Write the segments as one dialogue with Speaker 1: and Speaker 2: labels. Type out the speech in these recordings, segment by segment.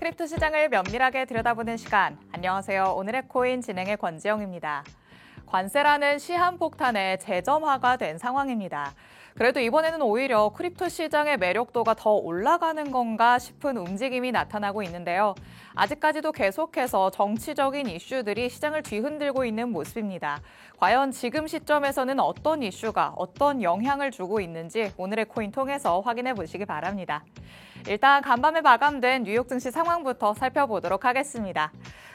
Speaker 1: 크립토 시장을 면밀하게 들여다보는 시간. 안녕하세요. 오늘의 코인 진행의 권지영입니다. 관세라는 시한폭탄에 재점화가 된 상황입니다. 그래도 이번에는 오히려 크립토 시장의 매력도가 더 올라가는 건가 싶은 움직임이 나타나고 있는데요. 아직까지도 계속해서 정치적인 이슈들이 시장을 뒤흔들고 있는 모습입니다. 과연 지금 시점에서는 어떤 이슈가 어떤 영향을 주고 있는지 오늘의 코인 통해서 확인해 보시기 바랍니다. 일단 간밤에 마감된 뉴욕 증시 상황부터 살펴보도록 하겠습니다.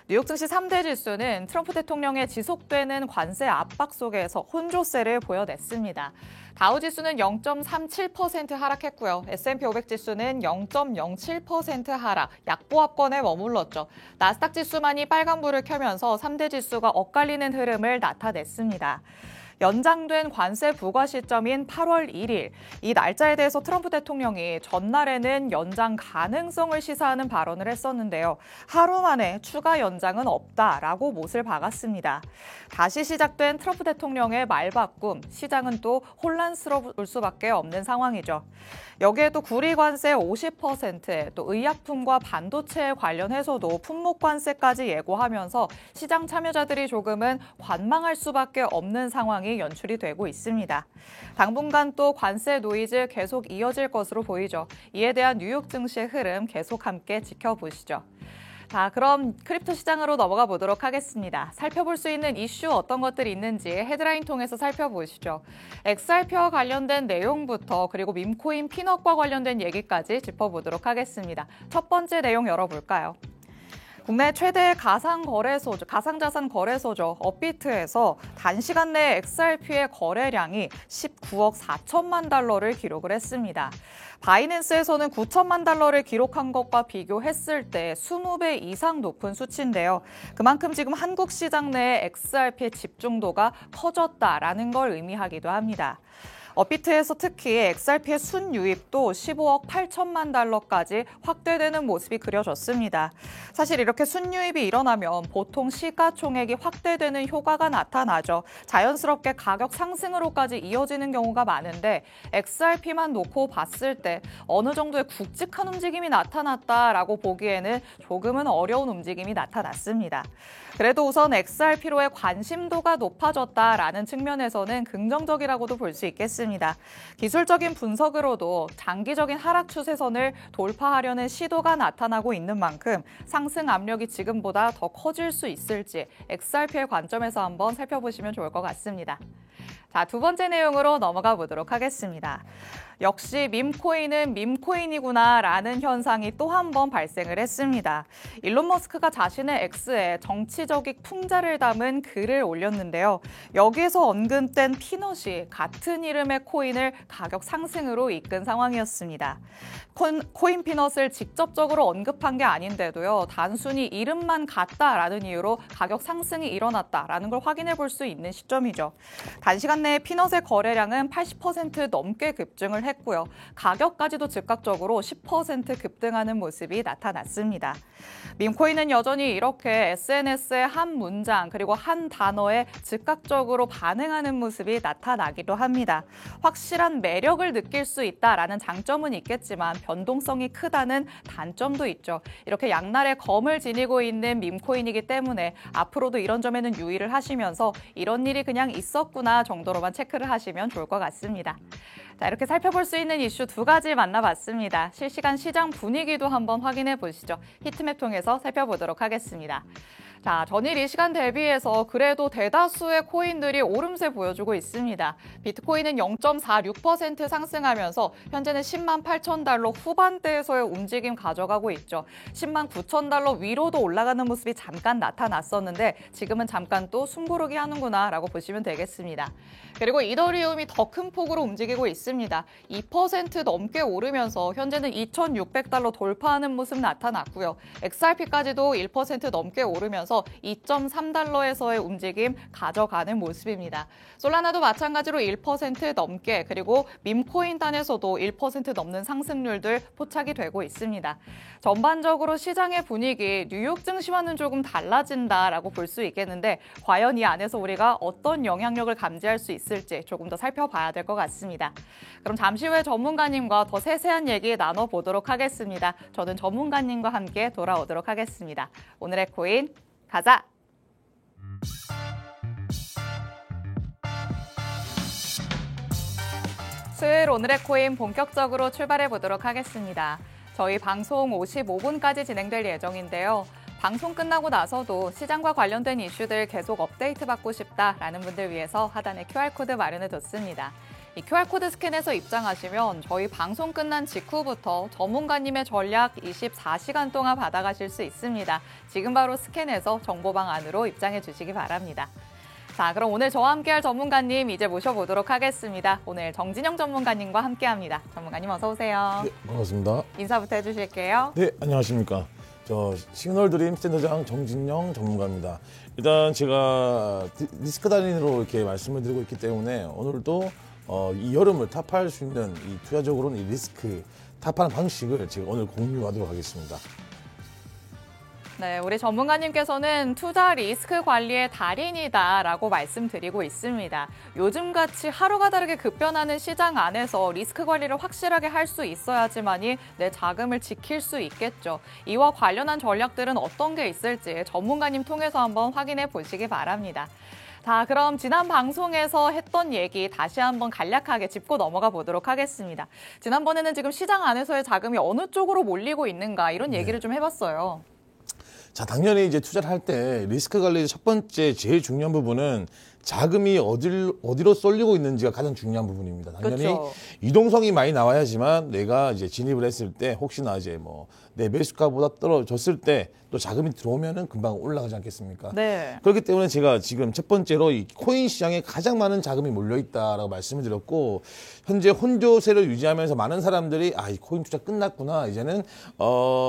Speaker 1: 뉴욕 증시 3대 지수는 트럼프 대통령의 지속되는 관세 압박 속에서 혼조세를 보여냈습니다. 다우지수는 0.37% 하락했고요. S&P 500 지수는 0.07% 하락, 약보합권에 머물렀죠. 나스닥 지수만이 빨간불을 켜면서 3대 지수가 엇갈리는 흐름을 나타냈습니다. 연장된 관세 부과 시점인 8월 1일, 이 날짜에 대해서 트럼프 대통령이 전날에는 연장 가능성을 시사하는 발언을 했었는데요. 하루 만에 추가 연장은 없다라고 못을 박았습니다. 다시 시작된 트럼프 대통령의 말바꿈, 시장은 또 혼란스러울 수밖에 없는 상황이죠. 여기에 또 구리 관세 50%, 또 의약품과 반도체에 관련해서도 품목 관세까지 예고하면서 시장 참여자들이 조금은 관망할 수밖에 없는 상황이 연출이 되고 있습니다. 당분간 또 관세 노이즈 계속 이어질 것으로 보이죠. 이에 대한 뉴욕 증시의 흐름 계속 함께 지켜보시죠. 자, 그럼 크립토 시장으로 넘어가 보도록 하겠습니다. 살펴볼 수 있는 이슈 어떤 것들이 있는지 헤드라인 통해서 살펴보시죠. XRP와 관련된 내용부터 그리고 밈코인 피넛과 관련된 얘기까지 짚어보도록 하겠습니다. 첫 번째 내용 열어볼까요? 국내 최대 가상자산 거래소죠. 업비트에서 단시간 내에 XRP의 거래량이 19억 4천만 달러를 기록을 했습니다. 바이낸스에서는 9천만 달러를 기록한 것과 비교했을 때 20배 이상 높은 수치인데요. 그만큼 지금 한국 시장 내에 XRP의 집중도가 커졌다라는 걸 의미하기도 합니다. 업비트에서 특히 XRP의 순유입도 15억 8천만 달러까지 확대되는 모습이 그려졌습니다. 사실 이렇게 순유입이 일어나면 보통 시가총액이 확대되는 효과가 나타나죠. 자연스럽게 가격 상승으로까지 이어지는 경우가 많은데 XRP만 놓고 봤을 때 어느 정도의 굵직한 움직임이 나타났다라고 보기에는 조금은 어려운 움직임이 나타났습니다. 그래도 우선 XRP로의 관심도가 높아졌다라는 측면에서는 긍정적이라고도 볼 수 있겠습니다. 기술적인 분석으로도 장기적인 하락 추세선을 돌파하려는 시도가 나타나고 있는 만큼 상승 압력이 지금보다 더 커질 수 있을지 XRP의 관점에서 한번 살펴보시면 좋을 것 같습니다. 자, 두 번째 내용으로 넘어가 보도록 하겠습니다. 역시 밈코인은 밈코인이구나라는 현상이 또 한 번 발생을 했습니다. 일론 머스크가 자신의 X에 정치적인 풍자를 담은 글을 올렸는데요. 여기에서 언급된 피넛이 같은 이름의 코인을 가격 상승으로 이끈 상황이었습니다. 코인 피넛을 직접적으로 언급한 게 아닌데도요. 단순히 이름만 같다라는 이유로 가격 상승이 일어났다라는 걸 확인해 볼 수 있는 시점이죠. 단시간 내에 피넛의 거래량은 80% 넘게 급증을 했고요. 가격까지도 즉각적으로 10% 급등하는 모습이 나타났습니다. 밈코인은 여전히 이렇게 SNS의 한 문장 그리고 한 단어에 즉각적으로 반응하는 모습이 나타나기도 합니다. 확실한 매력을 느낄 수 있다라는 장점은 있겠지만 변동성이 크다는 단점도 있죠. 이렇게 양날의 검을 지니고 있는 밈코인이기 때문에 앞으로도 이런 점에는 유의를 하시면서 이런 일이 그냥 있었구나 정도로만 체크를 하시면 좋을 것 같습니다. 자, 이렇게 살펴볼 수 있는 이슈 두 가지 만나봤습니다. 실시간 시장 분위기도 한번 확인해 보시죠. 히트맵 통해서 살펴보도록 하겠습니다. 자, 전일 이 시간 대비해서 그래도 대다수의 코인들이 오름세 보여주고 있습니다. 비트코인은 0.46% 상승하면서 현재는 10만 8천 달러 후반대에서의 움직임 가져가고 있죠. 10만 9천 달러 위로도 올라가는 모습이 잠깐 나타났었는데 지금은 잠깐 또 숨고르기 하는구나라고 보시면 되겠습니다. 그리고 이더리움이 더 큰 폭으로 움직이고 있습니다. 2% 넘게 오르면서 현재는 2,600달러 돌파하는 모습 나타났고요. XRP까지도 1% 넘게 오르면서 올라서 2.3달러에서의 움직임 가져가는 모습입니다. 솔라나도 마찬가지로 1% 넘게 그리고 밈코인 단에서도 1% 넘는 상승률들 포착이 되고 있습니다. 전반적으로 시장의 분위기, 뉴욕 증시와는 조금 달라진다라고 볼 수 있겠는데 과연 이 안에서 우리가 어떤 영향력을 감지할 수 있을지 조금 더 살펴봐야 될 것 같습니다. 그럼 잠시 후에 전문가님과 더 세세한 얘기 나눠보도록 하겠습니다. 저는 전문가님과 함께 돌아오도록 하겠습니다. 오늘의 코인 가자! 수요일 오늘의 코인 본격적으로 출발해 보도록 하겠습니다. 저희 방송 55분까지 진행될 예정인데요. 방송 끝나고 나서도 시장과 관련된 이슈들 계속 업데이트 받고 싶다라는 분들 위해서 하단에 QR코드 마련해뒀습니다. 이 QR코드 스캔해서 입장하시면 저희 방송 끝난 직후부터 전문가님의 전략 24시간 동안 받아가실 수 있습니다. 지금 바로 스캔해서 정보방 안으로 입장해 주시기 바랍니다. 자, 그럼 오늘 저와 함께할 전문가님 이제 모셔보도록 하겠습니다. 오늘 정진영 전문가님과 함께합니다. 전문가님 어서 오세요.
Speaker 2: 네, 반갑습니다.
Speaker 1: 인사부터 해주실게요.
Speaker 2: 네, 안녕하십니까. 저 시그널드림 센터장 정진영 전문가입니다. 일단 제가 리스크 달인으로 이렇게 말씀을 드리고 있기 때문에 오늘도 이 여름을 타파할 수 있는 이 투자적으로는 이 리스크 타파하는 방식을 제가 오늘 공유하도록 하겠습니다.
Speaker 1: 네, 우리 전문가님께서는 투자 리스크 관리의 달인이다라고 말씀드리고 있습니다. 요즘같이 하루가 다르게 급변하는 시장 안에서 리스크 관리를 확실하게 할 수 있어야지만이 내 자금을 지킬 수 있겠죠. 이와 관련한 전략들은 어떤 게 있을지 전문가님 통해서 한번 확인해 보시기 바랍니다. 자, 그럼 지난 방송에서 했던 얘기 다시 한번 간략하게 짚고 넘어가 보도록 하겠습니다. 지난번에는 지금 시장 안에서의 자금이 어느 쪽으로 몰리고 있는가 이런 얘기를 좀 해봤어요.
Speaker 2: 자, 당연히 이제 투자를 할 때 리스크 관리의 첫 번째 제일 중요한 부분은 자금이 어디로 쏠리고 있는지가 가장 중요한 부분입니다. 당연히
Speaker 1: 그렇죠.
Speaker 2: 유동성이 많이 나와야지만 내가 이제 진입을 했을 때 혹시나 이제 뭐 내 매수가보다 떨어졌을 때 또 자금이 들어오면은 금방 올라가지 않겠습니까?
Speaker 1: 네.
Speaker 2: 그렇기 때문에 제가 지금 첫 번째로 이 코인 시장에 가장 많은 자금이 몰려 있다라고 말씀을 드렸고 현재 혼조세를 유지하면서 많은 사람들이 이 코인 투자 끝났구나 이제는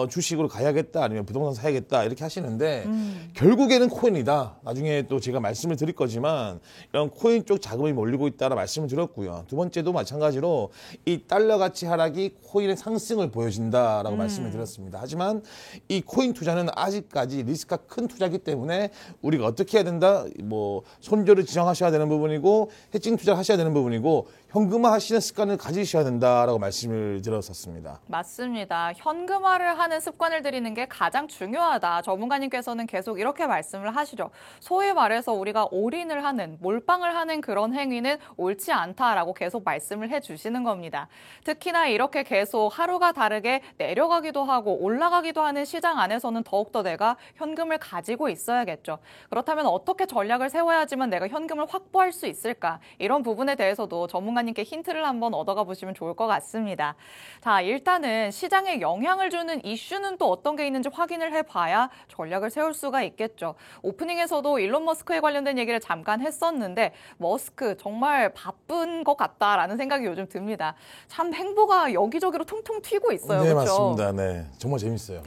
Speaker 2: 주식으로 가야겠다 아니면 부동산 사야겠다 이렇게 하시는데 결국에는 코인이다. 나중에 또 제가 말씀을 드릴 거지만 이런 코인 쪽 자금이 몰리고 있다라 말씀을 드렸고요. 두 번째도 마찬가지로 이 달러 가치 하락이 코인의 상승을 보여진다라고 말씀을 드렸습니다. 하지만 이 코인 투자는 아직까지 리스크가 큰 투자이기 때문에 우리가 어떻게 해야 된다? 뭐 손절을 지정하셔야 되는 부분이고 해칭 투자를 하셔야 되는 부분이고 현금화 하시는 습관을 가지셔야 된다라고 말씀을 드렸었습니다.
Speaker 1: 맞습니다. 현금화를 하는 습관을 들이는 게 가장 중요하다. 전문가님께서는 계속 이렇게 말씀을 하시죠. 소위 말해서 우리가 올인을 하는, 몰빵을 하는 그런 행위는 옳지 않다라고 계속 말씀을 해주시는 겁니다. 특히나 이렇게 계속 하루가 다르게 내려가기도 하고 올라가기도 하는 시장 안에서는 더욱더 내가 현금을 가지고 있어야겠죠. 그렇다면 어떻게 전략을 세워야지만 내가 현금을 확보할 수 있을까? 이런 부분에 대해서도 전문가님께 힌트를 한번 얻어가 보시면 좋을 것 같습니다. 자, 일단은 시장에 영향을 주는 이슈는 또 어떤 게 있는지 확인을 해봐야 전략을 세울 수가 있겠죠. 오프닝에서도 일론 머스크에 관련된 얘기를 잠깐 했었는데 머스크 정말 바쁜 것 같다라는 생각이 요즘 듭니다. 참 행보가 여기저기로 퉁퉁 튀고 있어요.
Speaker 2: 네,
Speaker 1: 그렇죠?
Speaker 2: 맞습니다. 네, 정말 재밌어요.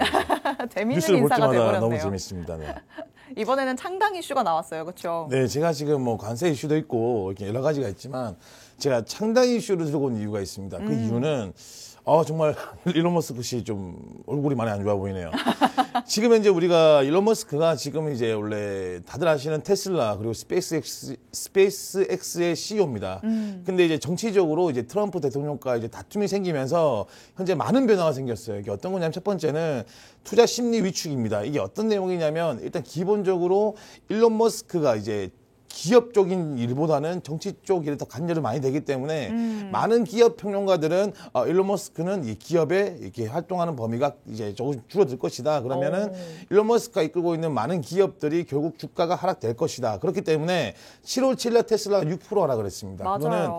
Speaker 1: 재밌는
Speaker 2: 뉴스를 볼
Speaker 1: 인사가
Speaker 2: 때마다
Speaker 1: 돼버렸네요.
Speaker 2: 너무 재밌습니다. 네.
Speaker 1: 이번에는 창당 이슈가 나왔어요. 그렇죠?
Speaker 2: 네, 제가 지금 뭐 관세 이슈도 있고 이렇게 여러 가지가 있지만 제가 창당 이슈를 들고 온 이유가 있습니다. 그 이유는 정말 일론 머스크 씨 좀 얼굴이 많이 안 좋아 보이네요. 지금 현재 우리가 일론 머스크가 지금 이제 원래 다들 아시는 테슬라 그리고 스페이스X의 CEO입니다. 근데 이제 정치적으로 이제 트럼프 대통령과 이제 다툼이 생기면서 현재 많은 변화가 생겼어요. 이게 어떤 거냐면 첫 번째는 투자 심리 위축입니다. 이게 어떤 내용이냐면 일단 기본적으로 일론 머스크가 이제 기업적인 일보다는 정치 쪽 일에 더 관여를 많이 되기 때문에 많은 기업 평론가들은 일론 머스크는 이 기업에 이렇게 활동하는 범위가 이제 조금 줄어들 것이다. 그러면은 일론 머스크가 이끌고 있는 많은 기업들이 결국 주가가 하락될 것이다. 그렇기 때문에 7월 7일 테슬라가 6% 하라 그랬습니다.
Speaker 1: 맞아요.
Speaker 2: 그거는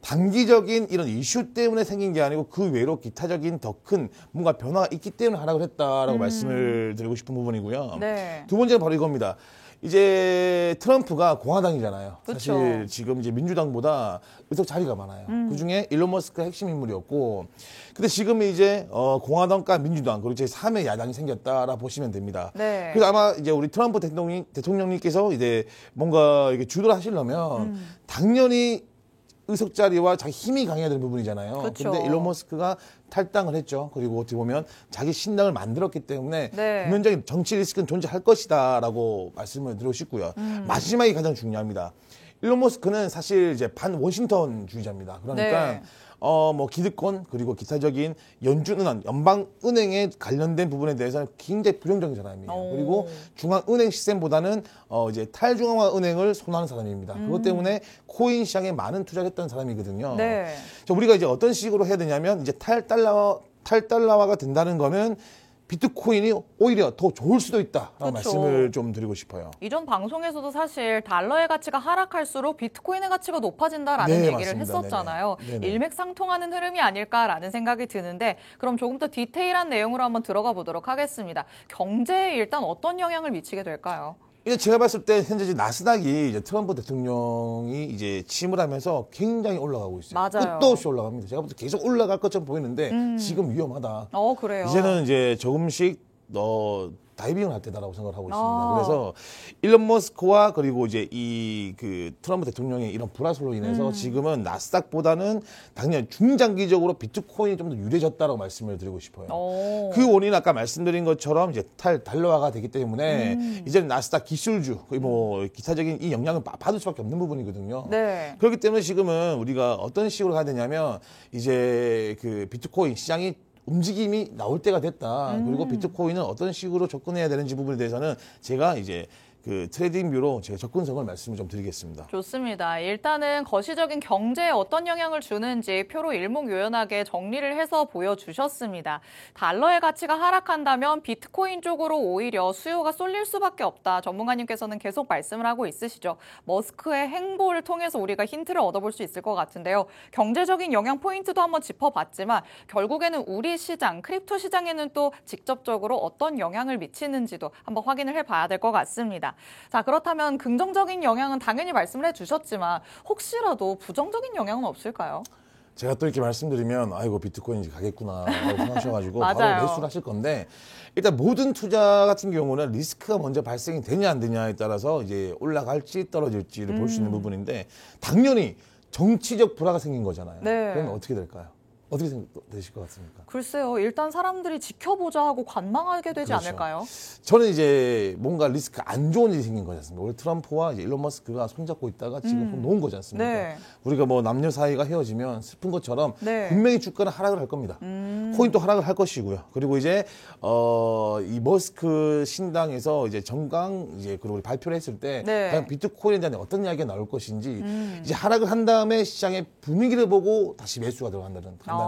Speaker 2: 단기적인 이런 이슈 때문에 생긴 게 아니고 그 외로 기타적인 더 큰 뭔가 변화가 있기 때문에 하락을 했다라고 말씀을 드리고 싶은 부분이고요.
Speaker 1: 네.
Speaker 2: 두 번째는 바로 이겁니다. 이제 트럼프가 공화당이잖아요.
Speaker 1: 그쵸.
Speaker 2: 사실 지금 이제 민주당보다 의석 자리가 많아요. 그중에 일론 머스크가 핵심 인물이었고, 근데 지금 이제 공화당과 민주당 그리고 제 3의 야당이 생겼다라 보시면 됩니다.
Speaker 1: 네.
Speaker 2: 그래서 아마 이제 우리 트럼프 대통령님께서 이제 뭔가 이렇게 주도를 하시려면 당연히 의석 자리와 자기 힘이 강해야 되는 부분이잖아요.
Speaker 1: 그쵸.
Speaker 2: 근데 일론 머스크가 탈당을 했죠. 그리고 어떻게 보면 자기 신당을 만들었기 때문에
Speaker 1: 네.
Speaker 2: 분명적인 정치 리스크는 존재할 것이다라고 말씀을 드리고 싶고요. 마지막이 가장 중요합니다. 일론 머스크는 사실 이제 반 워싱턴주의자입니다. 그러니까
Speaker 1: 네.
Speaker 2: 뭐 기득권 그리고 기타적인 연준은행, 연방은행에 관련된 부분에 대해서는 굉장히 부정적인 사람이에요.
Speaker 1: 오.
Speaker 2: 그리고 중앙은행 시스템보다는 이제 탈중앙화 은행을 선호하는 사람입니다. 그것 때문에 코인 시장에 많은 투자를 했던 사람이거든요.
Speaker 1: 네.
Speaker 2: 자, 우리가 이제 어떤 식으로 해야 되냐면 이제 탈달러화가 된다는 거는 비트코인이 오히려 더 좋을 수도 있다라고
Speaker 1: 그쵸.
Speaker 2: 말씀을 좀 드리고 싶어요.
Speaker 1: 이전 방송에서도 사실 달러의 가치가 하락할수록 비트코인의 가치가 높아진다라는
Speaker 2: 네,
Speaker 1: 얘기를
Speaker 2: 맞습니다.
Speaker 1: 했었잖아요.
Speaker 2: 네네.
Speaker 1: 일맥상통하는 흐름이 아닐까라는 생각이 드는데 그럼 조금 더 디테일한 내용으로 한번 들어가 보도록 하겠습니다. 경제에 일단 어떤 영향을 미치게 될까요?
Speaker 2: 이제 제가 봤을 때 현재 이제 나스닥이 이제 트럼프 대통령이 이제 취임을 하면서 굉장히 올라가고 있어요.
Speaker 1: 맞아요.
Speaker 2: 끝도 없이 올라갑니다. 제가 볼 때 계속 올라갈 것처럼 보이는데 지금 위험하다.
Speaker 1: 그래요.
Speaker 2: 이제는 이제 조금씩 다이빙을 할 때다라고 생각을 하고 있습니다.
Speaker 1: 아.
Speaker 2: 그래서 일론 머스크와 그리고 이제 이 그 트럼프 대통령의 이런 불화설로 인해서 지금은 나스닥보다는 당연히 중장기적으로 비트코인이 좀 더 유리해졌다라고 말씀을 드리고 싶어요. 그 원인은 아까 말씀드린 것처럼 이제 달러화가 되기 때문에 이제는 나스닥 기술주, 뭐 기타적인 이 영향을 받을 수밖에 없는 부분이거든요.
Speaker 1: 네.
Speaker 2: 그렇기 때문에 지금은 우리가 어떤 식으로 가야 되냐면 이제 그 비트코인 시장이 움직임이 나올 때가 됐다. 그리고 비트코인은 어떤 식으로 접근해야 되는지 부분에 대해서는 제가 이제 그 트레이딩 뷰로 제가 접근성을 말씀을 좀 드리겠습니다.
Speaker 1: 좋습니다. 일단은 거시적인 경제에 어떤 영향을 주는지 표로 일목요연하게 정리를 해서 보여주셨습니다. 달러의 가치가 하락한다면 비트코인 쪽으로 오히려 수요가 쏠릴 수밖에 없다. 전문가님께서는 계속 말씀을 하고 있으시죠. 머스크의 행보를 통해서 우리가 힌트를 얻어볼 수 있을 것 같은데요. 경제적인 영향 포인트도 한번 짚어봤지만 결국에는 우리 시장, 크립토 시장에는 또 직접적으로 어떤 영향을 미치는지도 한번 확인을 해봐야 될 것 같습니다. 자, 그렇다면 긍정적인 영향은 당연히 말씀을 해주셨지만 혹시라도 부정적인 영향은 없을까요?
Speaker 2: 제가 또 이렇게 말씀드리면 아이고 비트코인이 가겠구나 라고 생각하셔가지고
Speaker 1: 맞아요.
Speaker 2: 바로 매수를 하실 건데 일단 모든 투자 같은 경우는 리스크가 먼저 발생이 되냐 안 되냐에 따라서 이제 올라갈지 떨어질지를 볼 수 있는 부분인데 당연히 정치적 불화가 생긴 거잖아요.
Speaker 1: 네.
Speaker 2: 그러면 어떻게 될까요? 어떻게 되실 것 같습니까?
Speaker 1: 글쎄요. 일단 사람들이 지켜보자 하고 관망하게 되지
Speaker 2: 그렇죠.
Speaker 1: 않을까요?
Speaker 2: 저는 이제 뭔가 리스크 안 좋은 일이 생긴 거지 않습니까? 원래 트럼프와 이제 일론 머스크가 손잡고 있다가 지금 손 놓은 거지 않습니까?
Speaker 1: 네.
Speaker 2: 우리가 뭐 남녀 사이가 헤어지면 슬픈 것처럼
Speaker 1: 네.
Speaker 2: 분명히 주가는 하락을 할 겁니다. 코인도 하락을 할 것이고요. 그리고 이제 이 머스크 신당에서 이제 정강 이제 그리고 발표를 했을 때
Speaker 1: 네.
Speaker 2: 과연 비트코인에 대한 어떤 이야기가 나올 것인지 이제 하락을 한 다음에 시장의 분위기를 보고 다시 매수가 간다는 거죠.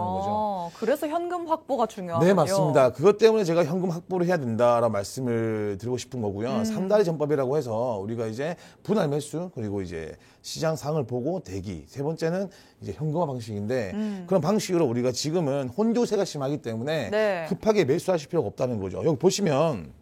Speaker 1: 그래서 현금 확보가 중요하군요.
Speaker 2: 네, 맞습니다. 그것 때문에 제가 현금 확보를 해야 된다라는 말씀을 드리고 싶은 거고요. 삼다리 전법이라고 해서 우리가 이제 분할 매수 그리고 이제 시장 상을 보고 대기. 세 번째는 이제 현금화 방식인데 그런 방식으로 우리가 지금은 혼조세가 심하기 때문에
Speaker 1: 네.
Speaker 2: 급하게 매수하실 필요가 없다는 거죠. 여기 보시면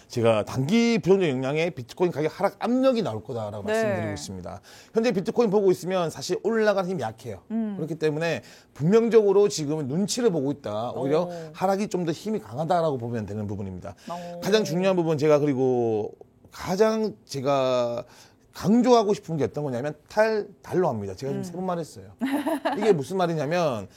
Speaker 2: 제가 단기 부정적 영향의 비트코인 가격 하락 압력이 나올 거다라고
Speaker 1: 네.
Speaker 2: 말씀드리고 있습니다. 현재 비트코인 보고 있으면 사실 올라가는 힘이 약해요. 그렇기 때문에 분명적으로 지금은 눈치를 보고 있다. 오히려 하락이 좀 더 힘이 강하다라고 보면 되는 부분입니다. 가장 중요한 부분 제가 그리고 가장 제가 강조하고 싶은 게 어떤 거냐면 달러화입니다. 제가 지금 세 번 말했어요. 이게 무슨 말이냐면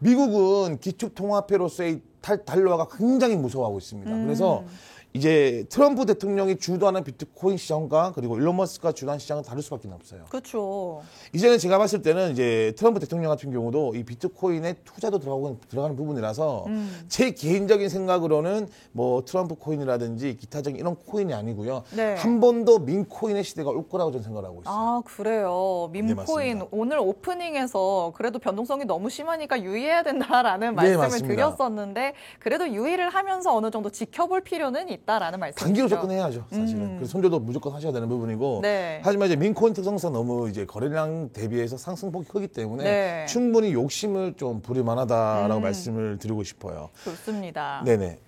Speaker 2: 미국은 기축통화폐로서의 달러화가 굉장히 무서워하고 있습니다. 그래서 이제 트럼프 대통령이 주도하는 비트코인 시장과 그리고 일론 머스크가 주도하는 시장은 다를 수밖에 없어요.
Speaker 1: 그렇죠.
Speaker 2: 이제는 제가 봤을 때는 이제 트럼프 대통령 같은 경우도 이 비트코인에 투자도 들어가는 부분이라서 제 개인적인 생각으로는 뭐 트럼프 코인이라든지 기타적인 이런 코인이 아니고요.
Speaker 1: 네.
Speaker 2: 한 번 더 민코인의 시대가 올 거라고 저는 생각을 하고 있어요.
Speaker 1: 아, 그래요. 밈코인
Speaker 2: 맞습니다.
Speaker 1: 오늘 오프닝에서 그래도 변동성이 너무 심하니까 유의해야 된다라는
Speaker 2: 네,
Speaker 1: 말씀을
Speaker 2: 맞습니다.
Speaker 1: 드렸었는데 같은데 그래도 유의를 하면서 어느 정도 지켜볼 필요는 있다라는 말씀이시죠.
Speaker 2: 단기로 접근해야죠, 사실은. 그래서 손절도 무조건 하셔야 되는 부분이고.
Speaker 1: 네.
Speaker 2: 하지만 이제 민코인 특성상 너무 이제 거래량 대비해서 상승폭이 크기 때문에
Speaker 1: 네.
Speaker 2: 충분히 욕심을 좀 부릴 만하다라고 말씀을 드리고 싶어요.
Speaker 1: 좋습니다.
Speaker 2: 네네.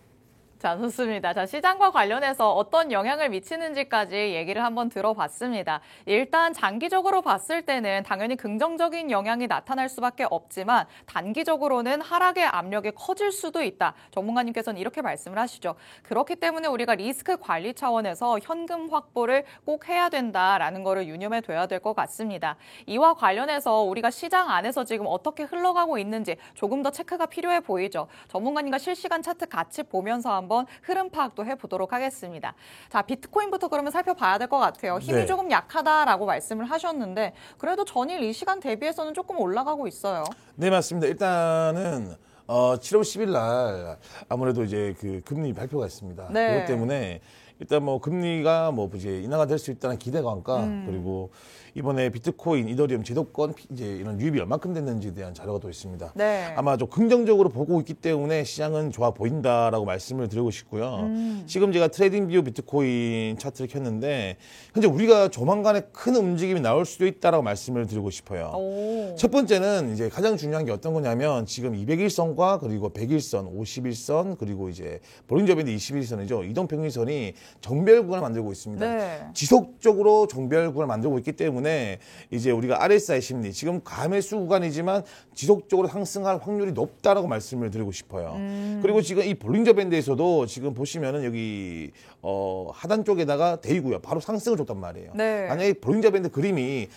Speaker 1: 자, 좋습니다. 자, 시장과 관련해서 어떤 영향을 미치는지까지 얘기를 한번 들어봤습니다. 일단 장기적으로 봤을 때는 당연히 긍정적인 영향이 나타날 수밖에 없지만 단기적으로는 하락의 압력이 커질 수도 있다. 전문가님께서는 이렇게 말씀을 하시죠. 그렇기 때문에 우리가 리스크 관리 차원에서 현금 확보를 꼭 해야 된다라는 거를 유념해 둬야 될 것 같습니다. 이와 관련해서 우리가 시장 안에서 지금 어떻게 흘러가고 있는지 조금 더 체크가 필요해 보이죠. 전문가님과 실시간 차트 같이 보면서 한번 흐름 파악도 해보도록 하겠습니다. 자, 비트코인부터 그러면 살펴봐야 될 것 같아요. 힘이
Speaker 2: 네.
Speaker 1: 조금 약하다라고 말씀을 하셨는데 그래도 전일 이 시간 대비해서는 조금 올라가고 있어요.
Speaker 2: 네, 맞습니다. 일단은 7월 10일 날 아무래도 이제 그 금리 발표가 있습니다.
Speaker 1: 네.
Speaker 2: 그것 때문에 일단 뭐 금리가 뭐 이제 인하가 될 수 있다는 기대감과 그리고 이번에 비트코인, 이더리움 제도권 이제 이런 유입이 얼마큼 됐는지에 대한 자료가 또 있습니다.
Speaker 1: 네.
Speaker 2: 아마 좀 긍정적으로 보고 있기 때문에 시장은 좋아 보인다라고 말씀을 드리고 싶고요. 지금 제가 트레이딩 뷰 비트코인 차트를 켰는데 현재 우리가 조만간에 큰 움직임이 나올 수도 있다라고 말씀을 드리고 싶어요.
Speaker 1: 오.
Speaker 2: 첫 번째는 이제 가장 중요한 게 어떤 거냐면 지금 200일선과 그리고 100일선, 50일선 그리고 이제 볼린저 밴드 21일선이죠. 이동평균선이 정배열 구간을 만들고 있습니다.
Speaker 1: 네.
Speaker 2: 지속적으로 정배열 구간을 만들고 있기 때문에 이제 우리가 RSI 심리, 지금 가매수 구간이지만 지속적으로 상승할 확률이 높다라고 말씀을 드리고 싶어요. 그리고 지금 이 볼린저 밴드에서도 지금 보시면은 여기 하단 쪽에다가 대이고요. 바로 상승을 줬단 말이에요.
Speaker 1: 네.
Speaker 2: 만약에 볼린저 밴드 그림이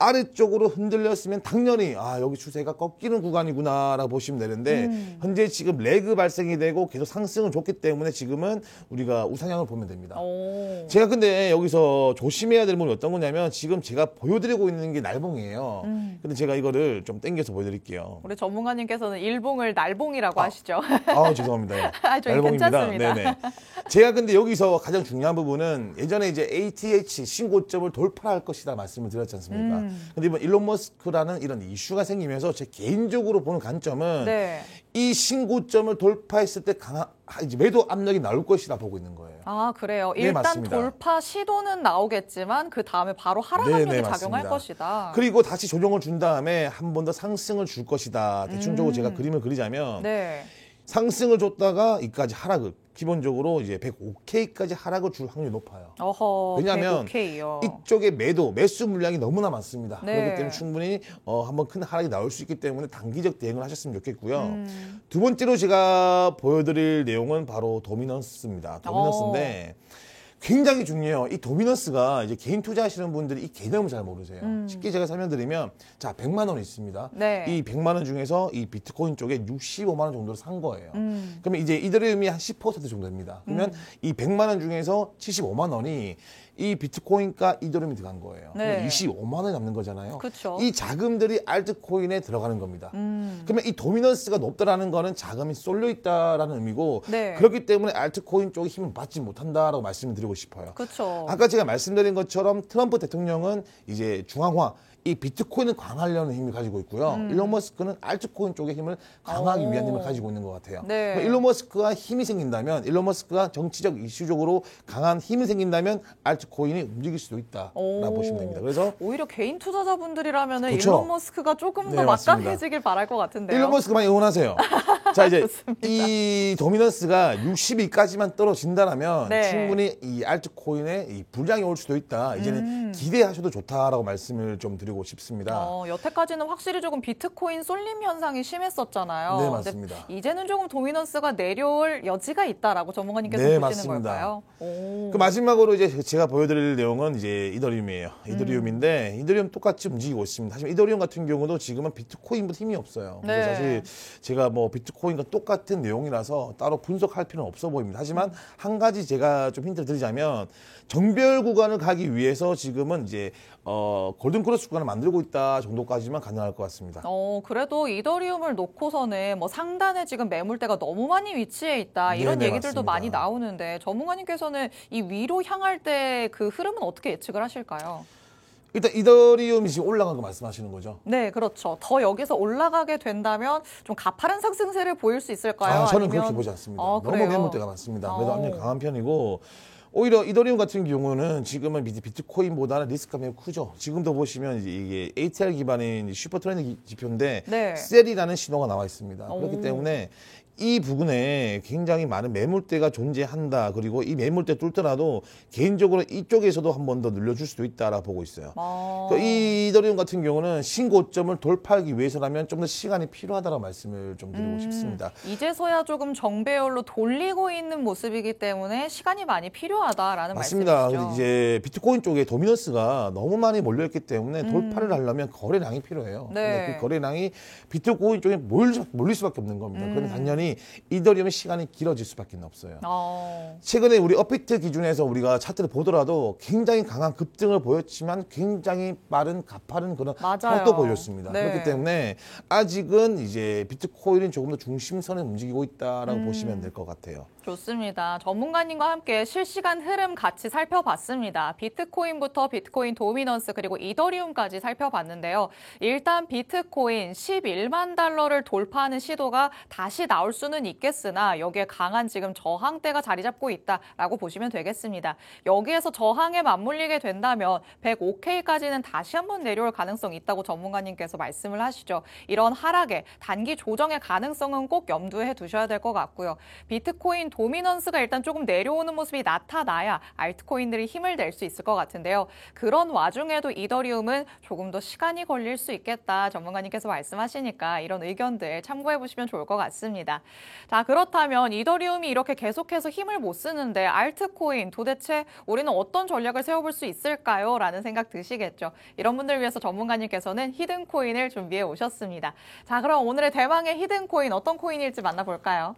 Speaker 2: 아래쪽으로 흔들렸으면 당연히 여기 추세가 꺾이는 구간이구나라고 보시면 되는데 현재 지금 레그 발생이 되고 계속 상승을 줬기 때문에 지금은 우리가 우상향을 보면 됩니다.
Speaker 1: 오.
Speaker 2: 제가 근데 여기서 조심해야 될 부분이 어떤 거냐면 지금 제가 보여드리고 있는 게 날봉이에요. 근데 제가 이거를 좀 당겨서 보여드릴게요.
Speaker 1: 우리 전문가님께서는 일봉을 날봉이라고 하시죠.
Speaker 2: 죄송합니다.
Speaker 1: 저희 괜찮습니다.
Speaker 2: 네네. 제가 근데 여기서 가장 중요한 부분은 예전에 이제 ATH 신고점을 돌파할 것이다 말씀을 드렸지 않습니까? 근데 이번 일론 머스크라는 이런 이슈가 생기면서 제 개인적으로 보는 관점은
Speaker 1: 네.
Speaker 2: 이 신고점을 돌파했을 때 이제 매도 압력이 나올 것이다 보고 있는 거예요.
Speaker 1: 아, 그래요.
Speaker 2: 네,
Speaker 1: 일단
Speaker 2: 맞습니다.
Speaker 1: 돌파 시도는 나오겠지만 그 다음에 바로 하락
Speaker 2: 네,
Speaker 1: 압력이
Speaker 2: 네,
Speaker 1: 작용할
Speaker 2: 맞습니다.
Speaker 1: 것이다.
Speaker 2: 그리고 다시 조정을 준 다음에 한 번 더 상승을 줄 것이다. 대충적으로 제가 그림을 그리자면
Speaker 1: 네.
Speaker 2: 상승을 줬다가 이까지 하락을 기본적으로 이제 105K까지 하락을 줄 확률이 높아요.
Speaker 1: 어허.
Speaker 2: 왜냐하면
Speaker 1: 105K요.
Speaker 2: 이쪽에 매수 물량이 너무나 많습니다.
Speaker 1: 네.
Speaker 2: 그렇기 때문에 충분히 한번 큰 하락이 나올 수 있기 때문에 단기적 대응을 하셨으면 좋겠고요. 두 번째로 제가 보여드릴 내용은 바로 도미넌스입니다. 도미넌스인데 굉장히 중요해요. 이 도미넌스가 이제 개인 투자하시는 분들이 이 개념을 잘 모르세요. 쉽게 제가 설명드리면 자 100만 원이 있습니다.
Speaker 1: 네.
Speaker 2: 이 100만 원 중에서 이 비트코인 쪽에 65만 원 정도를 산 거예요. 그러면 이제 이더리움이 한 10% 정도 됩니다. 그러면 이 100만 원 중에서 75만 원이 이 비트코인과 이더리움이 들어간 거예요.
Speaker 1: 네.
Speaker 2: 25만 원이 남는 거잖아요.
Speaker 1: 그쵸.
Speaker 2: 이 자금들이 알트코인에 들어가는 겁니다. 그러면 이 도미넌스가 높다라는 거는 자금이 쏠려 있다라는 의미고
Speaker 1: 네.
Speaker 2: 그렇기 때문에 알트코인 쪽에 힘을 받지 못한다라고 말씀을 드리고 싶어요.
Speaker 1: 그렇죠.
Speaker 2: 아까 제가 말씀드린 것처럼 트럼프 대통령은 이제 중앙화 이 비트코인을 강화하려는 힘을 가지고 있고요. 일론 머스크는 알트코인 쪽의 힘을 강화하기 위한 힘을 가지고 있는 것 같아요.
Speaker 1: 네.
Speaker 2: 그러니까 일론 머스크가 힘이 생긴다면, 일론 머스크가 정치적 이슈적으로 강한 힘이 생긴다면 알트코인이 움직일 수도 있다라고 보시면 됩니다. 그래서
Speaker 1: 오히려 개인 투자자분들이라면
Speaker 2: 그렇죠.
Speaker 1: 일론 머스크가 조금
Speaker 2: 네,
Speaker 1: 더
Speaker 2: 맞습니다.
Speaker 1: 막강해지길 바랄 것 같은데요.
Speaker 2: 일론 머스크 많이 응원하세요. 자, 이제
Speaker 1: 좋습니다.
Speaker 2: 이 도미넌스가 62까지만 떨어진다면
Speaker 1: 네.
Speaker 2: 충분히 이 알트코인에 이 불량이 올 수도 있다. 이제는 기대하셔도 좋다라고 말씀을 좀 드리고 싶습니다.
Speaker 1: 여태까지는 확실히 조금 비트코인 쏠림 현상이 심했었잖아요.
Speaker 2: 네,
Speaker 1: 근데
Speaker 2: 맞습니다.
Speaker 1: 이제는 조금 도미넌스가 내려올 여지가 있다라고 전문가님께서
Speaker 2: 네,
Speaker 1: 보시는
Speaker 2: 맞습니다.
Speaker 1: 걸까요? 오.
Speaker 2: 그 마지막으로 이제 제가 보여드릴 내용은 이제 이더리움이에요. 이더리움인데 이더리움 똑같이 움직이고 있습니다. 하지만 이더리움 같은 경우도 지금은 비트코인보다 힘이 없어요. 그래서
Speaker 1: 네.
Speaker 2: 사실 제가 뭐 비트코인과 똑같은 내용이라서 따로 분석할 필요는 없어 보입니다. 하지만 한 가지 제가 좀 힌트를 드리자면 정배열 구간을 가기 위해서 지금은 이제 골든 크로스 구간을 만들고 있다 정도까지만 가능할 것 같습니다.
Speaker 1: 그래도 이더리움을 놓고서는 뭐 상단에 지금 매물대가 너무 많이 위치해 있다 이런
Speaker 2: 네네,
Speaker 1: 얘기들도
Speaker 2: 맞습니다.
Speaker 1: 많이 나오는데 전문가님께서는 이 위로 향할 때 그 흐름은 어떻게 예측을 하실까요?
Speaker 2: 일단 이더리움이 지금 올라간 거 말씀하시는 거죠?
Speaker 1: 네, 그렇죠. 더 여기서 올라가게 된다면 좀 가파른 상승세를 보일 수 있을까요?
Speaker 2: 저는
Speaker 1: 아니면...
Speaker 2: 그렇게 보지 않습니다. 너무
Speaker 1: 그래요?
Speaker 2: 매물대가 많습니다. 그래도 압력 강한 편이고 오히려 이더리움 같은 경우는 지금은 비트코인보다는 리스크가 매우 크죠. 지금도 보시면 이게 ATR 기반인 슈퍼 트렌드 지표인데
Speaker 1: 네.
Speaker 2: 셀이라는 신호가 나와 있습니다. 그렇기 때문에 이 부분에 굉장히 많은 매물대가 존재한다. 그리고 이 매물대 뚫더라도 개인적으로 이쪽에서도 한 번 더 늘려줄 수도 있다라고 보고 있어요. 이 이더리움 같은 경우는 신고점을 돌파하기 위해서라면 좀 더 시간이 필요하다고 말씀을 좀 드리고 싶습니다.
Speaker 1: 이제서야 조금 정배열로 돌리고 있는 모습이기 때문에 시간이 많이 필요하다라는
Speaker 2: 맞습니다.
Speaker 1: 말씀이시죠.
Speaker 2: 이제 비트코인 쪽에 도미넌스가 너무 많이 몰려있기 때문에 돌파를 하려면 거래량이 필요해요.
Speaker 1: 네.
Speaker 2: 그 거래량이 비트코인 쪽에 몰릴 수밖에 없는 겁니다. 그러면 당연히 이더리움의 시간이 길어질 수밖에 없어요. 최근에 우리 업비트 기준에서 우리가 차트를 보더라도 굉장히 강한 급등을 보였지만 굉장히 빠른 가파른 그런 하락도 보였습니다.
Speaker 1: 네.
Speaker 2: 그렇기 때문에 아직은 이제 비트코인은 조금 더 중심선에 움직이고 있다라고 보시면 될 것 같아요.
Speaker 1: 좋습니다. 전문가님과 함께 실시간 흐름 같이 살펴봤습니다. 비트코인부터 비트코인 도미넌스 그리고 이더리움까지 살펴봤는데요. 일단 비트코인 11만 달러를 돌파하는 시도가 다시 나올 수는 있겠으나 여기에 강한 지금 저항대가 자리 잡고 있다라고 보시면 되겠습니다. 여기에서 저항에 맞물리게 된다면 105K까지는 다시 한번 내려올 가능성이 있다고 전문가님께서 말씀을 하시죠. 이런 하락에 단기 조정의 가능성은 꼭 염두에 두셔야 될 것 같고요. 비트코인 도미넌스가 일단 조금 내려오는 모습이 나타나야 알트코인들이 힘을 낼 수 있을 것 같은데요. 그런 와중에도 이더리움은 조금 더 시간이 걸릴 수 있겠다. 전문가님께서 말씀하시니까 이런 의견들 참고해 보시면 좋을 것 같습니다. 자, 그렇다면 이더리움이 이렇게 계속해서 힘을 못 쓰는데 알트코인 도대체 우리는 어떤 전략을 세워볼 수 있을까요? 라는 생각 드시겠죠. 이런 분들 위해서 전문가님께서는 히든코인을 준비해 오셨습니다. 자, 그럼 오늘의 대망의 히든코인 어떤 코인일지 만나볼까요?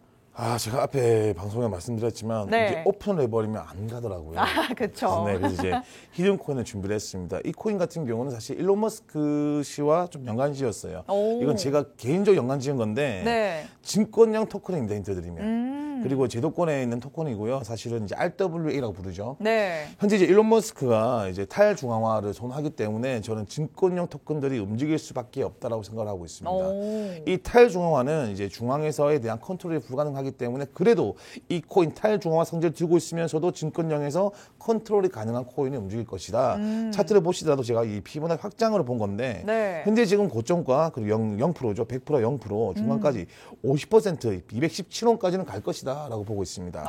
Speaker 2: 제가 앞에 방송에 말씀드렸지만
Speaker 1: 네.
Speaker 2: 이제 오픈을 해버리면 안 가더라고요.
Speaker 1: 그렇죠.
Speaker 2: 네, 그래서 이제 히든 코인을 준비를 했습니다. 이 코인 같은 경우는 사실 일론 머스크 씨와 좀 연관지었어요. 이건 제가 개인적으로 연관지은 건데
Speaker 1: 네.
Speaker 2: 증권형 토큰입니다. 힌트드리면. 그리고 제도권에 있는 토큰이고요. 사실은 이제 RWA라고 부르죠.
Speaker 1: 네.
Speaker 2: 현재 이제 일론 머스크가 이제 탈중앙화를 선호하기 때문에 저는 증권형 토큰들이 움직일 수밖에 없다라고 생각을 하고 있습니다. 이 탈중앙화는 이제 중앙에서에 대한 컨트롤이 불가능하기 때문에 그래도 이 코인 탈중앙화 성질을 들고 있으면서도 증권형에서 컨트롤이 가능한 코인이 움직일 것이다. 차트를 보시더라도 제가 이 피보나치 확장으로 본 건데
Speaker 1: 네.
Speaker 2: 현재 지금 고점가 그리고 0%죠. 100% 0% 중간까지 50% 217원까지는 갈 것이다. 라고 보고 있습니다.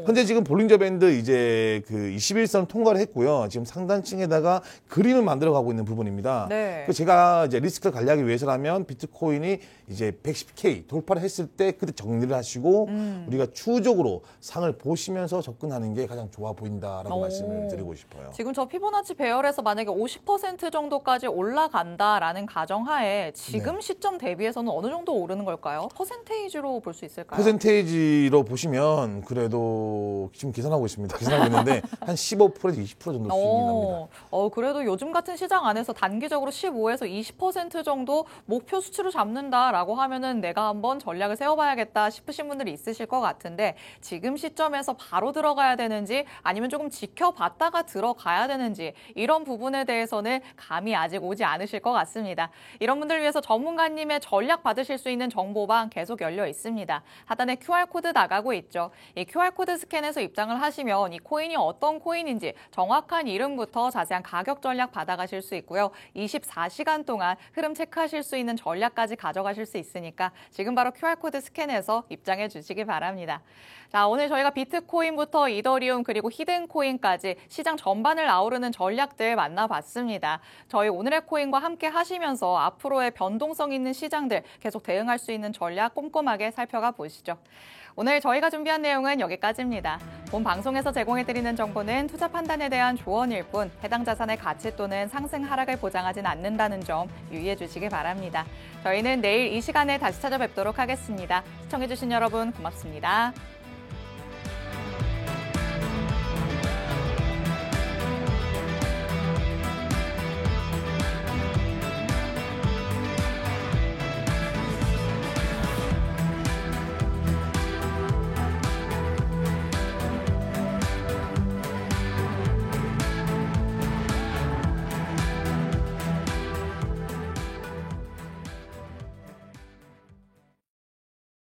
Speaker 2: 현재 지금 볼린저 밴드 이제 그 21선 통과를 했고요. 지금 상단층에다가 그림을 만들어 가고 있는 부분입니다.
Speaker 1: 네.
Speaker 2: 제가 이제 리스크를 관리하기 위해서라면 비트코인이 이제 110K 돌파를 했을 때 그때 정리를 하시고 우리가 추후적으로 상을 보시면서 접근하는 게 가장 좋아 보인다라고 말씀을 드리고 싶어요.
Speaker 1: 지금 저 피보나치 배열에서 만약에 50% 정도까지 올라간다라는 가정하에 지금 시점 대비해서는 어느 정도 오르는 걸까요? 퍼센테이지로 볼 수 있을까요?
Speaker 2: 퍼센테이지로 보시면 그래도 지금 계산하고 있습니다. 계산하고 있는데 한 15%에서 20% 정도 수준이 납니다.
Speaker 1: 그래도 요즘 같은 시장 안에서 단기적으로 15에서 20% 정도 목표 수치로 잡는다라고 하면은 내가 한번 전략을 세워봐야겠다 싶으신 분들이 있으실 것 같은데 지금 시점에서 바로 들어가야 되는지 아니면 조금 지켜봤다가 들어가야 되는지 이런 부분에 대해서는 감이 아직 오지 않으실 것 같습니다. 이런 분들 위해서 전문가님의 전략 받으실 수 있는 정보방 계속 열려 있습니다. 하단에 QR코드 나가고 있죠. 이 QR코드 스캔해서 입장을 하시면 이 코인이 어떤 코인인지 정확한 이름부터 자세한 가격 전략 받아가실 수 있고요. 24시간 동안 흐름 체크하실 수 있는 전략까지 가져가실 수 있으니까 지금 바로 QR코드 스캔해서 입장해 주시기 바랍니다. 자, 오늘 저희가 비트코인부터 이더리움 그리고 히든코인까지 시장 전반을 아우르는 전략들 만나봤습니다. 저희 오늘의 코인과 함께 하시면서 앞으로의 변동성 있는 시장들 계속 대응할 수 있는 전략 꼼꼼하게 살펴가 보시죠. 오늘 저희가 준비한 내용은 여기까지입니다. 본 방송에서 제공해드리는 정보는 투자 판단에 대한 조언일 뿐 해당 자산의 가치 또는 상승 하락을 보장하진 않는다는 점 유의해 주시기 바랍니다. 저희는 내일 이 시간에 다시 찾아뵙도록 하겠습니다. 시청해주신 여러분 고맙습니다.